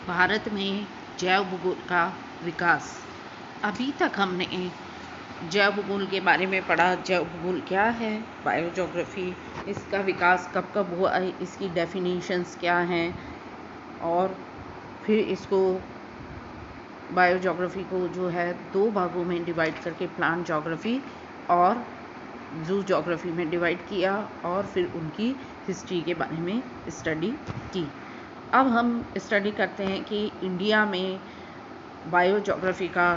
भारत में जैव भूगोल का विकास। अभी तक हमने जैव भूगोल के बारे में पढ़ा। जैव भूगोल क्या है, बायोजोग्राफी, इसका विकास कब कब हुआ है, इसकी डेफिनेशंस क्या हैं, और फिर इसको बायोजोग्राफी को जो है दो भागों में डिवाइड करके प्लांट जोग्राफी और जू जोग्राफी में डिवाइड किया, और फिर उनकी हिस्ट्री के बारे में स्टडी की। अब हम स्टडी करते हैं कि इंडिया में बायोजोग्राफी का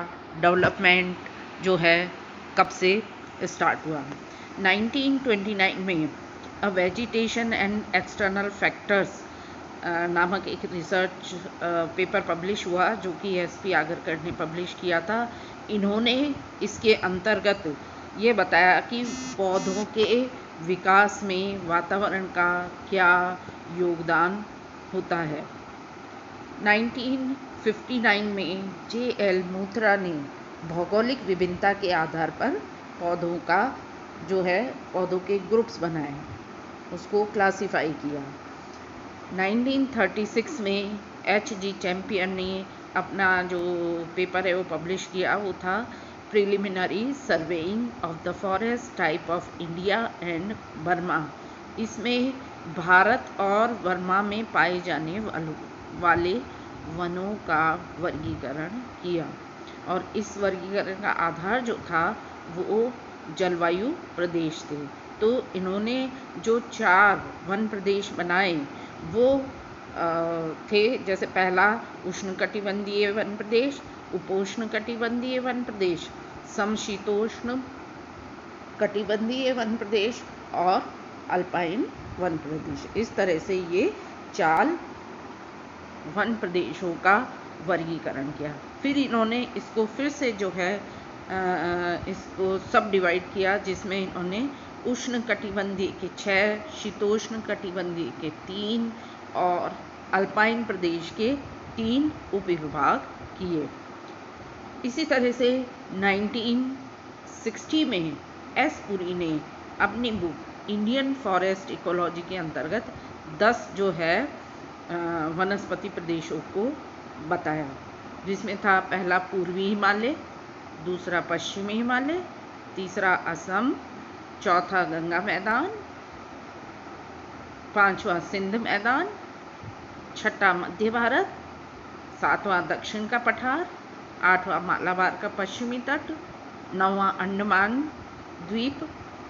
डेवलपमेंट जो है कब से स्टार्ट हुआ। 1929 में अ वेजिटेशन एंड एक्सटर्नल फैक्टर्स नामक एक रिसर्च पेपर पब्लिश हुआ, जो कि एसपी आगरकर ने पब्लिश किया था। इन्होंने इसके अंतर्गत ये बताया कि पौधों के विकास में वातावरण का क्या योगदान होता है। 1959 में जे.एल. मूत्रा ने भौगोलिक विभिन्नता के आधार पर पौधों का जो है पौधों के ग्रुप्स बनाए, उसको क्लासिफाई किया। 1936 में H.G. चैंपियन ने अपना जो पेपर है वो पब्लिश किया। वो था preliminary surveying of the forest type of India and Burma. इसमें भारत और बर्मा में पाए जाने वाले वनों का वर्गीकरण किया, और इस वर्गीकरण का आधार जो था वो जलवायु प्रदेश थे। तो इन्होंने जो 4 वन प्रदेश बनाए वो थे, जैसे पहला उष्णकटिबंधीय वन प्रदेश, उपोष्ण कटिबंधीय वन प्रदेश, समशीतोष्ण कटिबंधीय वन प्रदेश और अल्पाइन वन प्रदेश। इस तरह से ये 4 वन प्रदेशों का वर्गीकरण किया। फिर इन्होंने इसको फिर से जो है इसको सब डिवाइड किया, जिसमें इन्होंने उष्ण कटिबंधीय के 6, शीतोष्ण कटिबंधीय के 3 और अल्पाइन प्रदेश के 3 उपविभाग किए। इसी तरह से 1960 में एस पुरी ने अपनी बुक इंडियन फॉरेस्ट इकोलॉजी के अंतर्गत 10 जो है वनस्पति प्रदेशों को बताया, जिसमें था पहला पूर्वी हिमालय, दूसरा पश्चिमी हिमालय, तीसरा असम, चौथा गंगा मैदान, 5वां सिंध मैदान, छठा मध्य भारत, 7वां दक्षिण का पठार, 8वां मालाबार का पश्चिमी तट, 9वां अंडमान द्वीप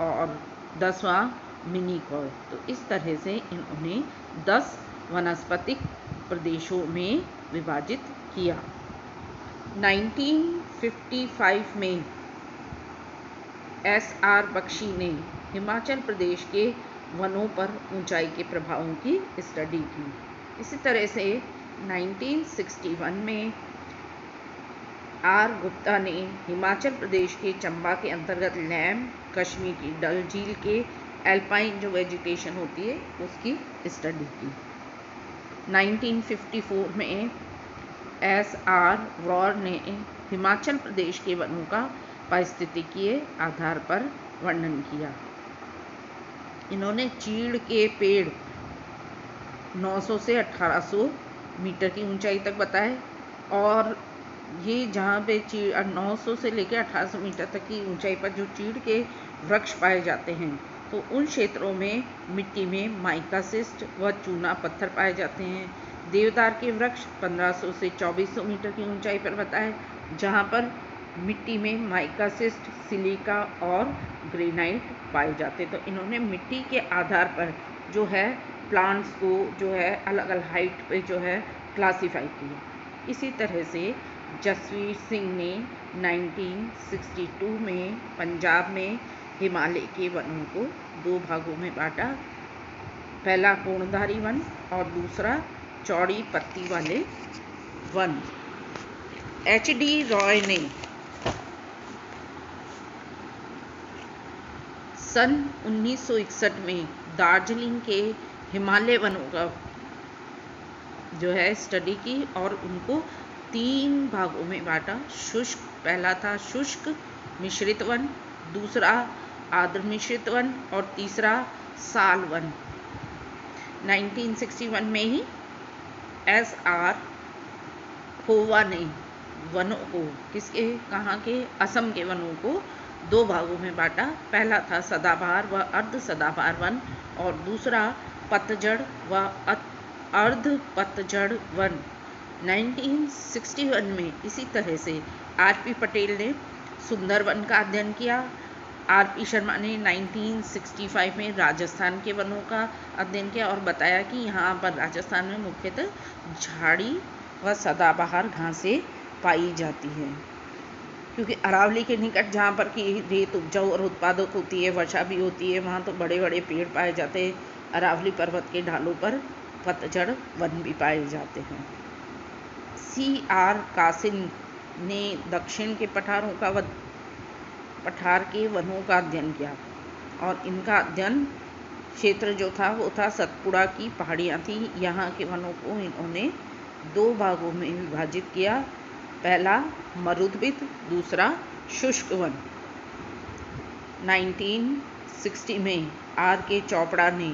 और 10वां मिनीकॉय। तो इस तरह से इन्होंने 10 वनस्पतिक प्रदेशों में विभाजित किया। 1955 में S.R. बख्शी ने हिमाचल प्रदेश के वनों पर ऊंचाई के प्रभावों की स्टडी की। इसी तरह से 1961 में R. गुप्ता ने हिमाचल प्रदेश के चंबा के अंतर्गत लैम, कश्मीर की डल झील के एल्पाइन जो वेजिटेशन होती है उसकी स्टडी की। 1954 में S.R. वॉर ने हिमाचल प्रदेश के वनों का पारिस्थितिकीय आधार पर वर्णन किया। इन्होंने चीड़ के पेड़ 900 से 1800 मीटर की ऊंचाई तक बताए, और ये जहाँ पे 900 से लेकर 1800 मीटर तक की ऊंचाई पर जो चीड़ के वृक्ष पाए जाते हैं, तो उन क्षेत्रों में मिट्टी में माइकासिस्ट व चूना पत्थर पाए जाते हैं। देवदार के वृक्ष 1500 से 2400 मीटर की ऊंचाई पर बताए, जहाँ पर मिट्टी में माइकासिस्ट, सिलिका और ग्रेनाइट पाए जाते। तो इन्होंने मिट्टी के आधार पर जो है प्लांट्स को जो है अलग अलग हाइट पे जो है क्लासिफाई किया। इसी तरह से जसवीर सिंह ने 1962 में पंजाब में हिमालय के वनों को 2 भागों में बांटा, पहला कोणधारी वन और दूसरा चौड़ी पत्ती वाले वन। H.D. रॉय ने सन 1961 में दार्जिलिंग के हिमालय वनों का जो है स्टडी की और उनको 3 भागों में बांटा। शुष्क, पहला था शुष्क मिश्रित वन, दूसरा आर्द्र मिश्रित वन और तीसरा साल वन। 1961 में ही S.R. खोवा ने वनों को, किसके, कहाँ के, असम के वनों को 2 भागों में बांटा। पहला था सदाबहार व अर्ध सदाबहार वन और दूसरा पतझड़ व अर्ध पतझड़ वन। 1961 में इसी तरह से आर.पी. पटेल ने सुंदरवन का अध्ययन किया। आर.पी. शर्मा ने 1965 में राजस्थान के वनों का अध्ययन किया और बताया कि यहाँ पर राजस्थान में मुख्यतः झाड़ी व सदाबहार घासें पाई जाती हैं, क्योंकि अरावली के निकट जहाँ पर की रेत उपजाऊ और उत्पादक होती है, वर्षा भी होती है, वहाँ तो बड़े बड़े पेड़ पाए जाते हैं। अरावली पर्वत के ढालों पर पतझड़ वन भी पाए जाते हैं। C.R. कासिन ने दक्षिण के पठार के वनों का अध्ययन किया और इनका अध्ययन क्षेत्र जो था वो था सतपुड़ा की पहाड़ियाँ थी। यहाँ के वनों को इन्होंने 2 भागों में विभाजित किया। पहला मरुद्भिद, दूसरा शुष्क वन। 1960 में R.K. चोपड़ा ने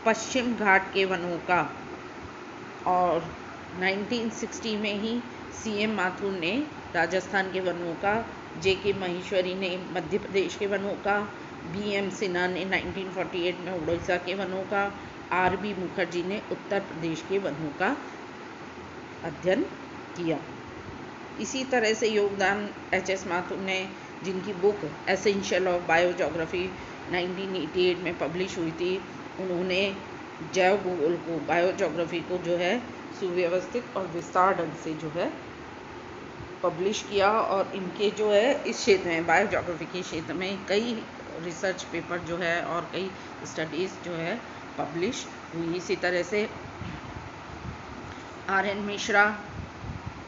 पश्चिम घाट के वनों का और 1960 में ही C.M. माथुर ने राजस्थान के वनों का, J.K. महेश्वरी ने मध्य प्रदेश के वनों का, B.M. सिन्हा ने 1948 में उड़ीसा के वनों का, R.B. मुखर्जी ने उत्तर प्रदेश के वनों का अध्ययन किया। इसी तरह से योगदान H.S. माथुर ने, जिनकी बुक एसेंशियल ऑफ बायोजोग्राफी 1988 में पब्लिश हुई थी, उन्होंने जैव भूगोल को, बायोजोग्राफी को जो है सुव्यवस्थित और विस्तार ढंग से जो है पब्लिश किया। और इनके जो है इस क्षेत्र में, बायोजोग्राफी के क्षेत्र में कई रिसर्च पेपर जो है और कई स्टडीज़ जो है पब्लिश हुई। इसी तरह से R.N. मिश्रा,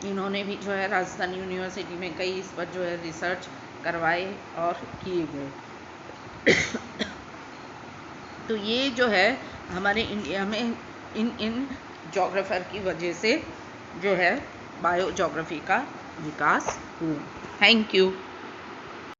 इन्होंने भी जो है राजस्थान यूनिवर्सिटी में कई इस पर जो है रिसर्च करवाए और किए गए। तो ये जो है हमारे इंडिया में इन जोग्राफर की वजह से जो है बायोजोग्राफी का विकास हुआ। Thank you.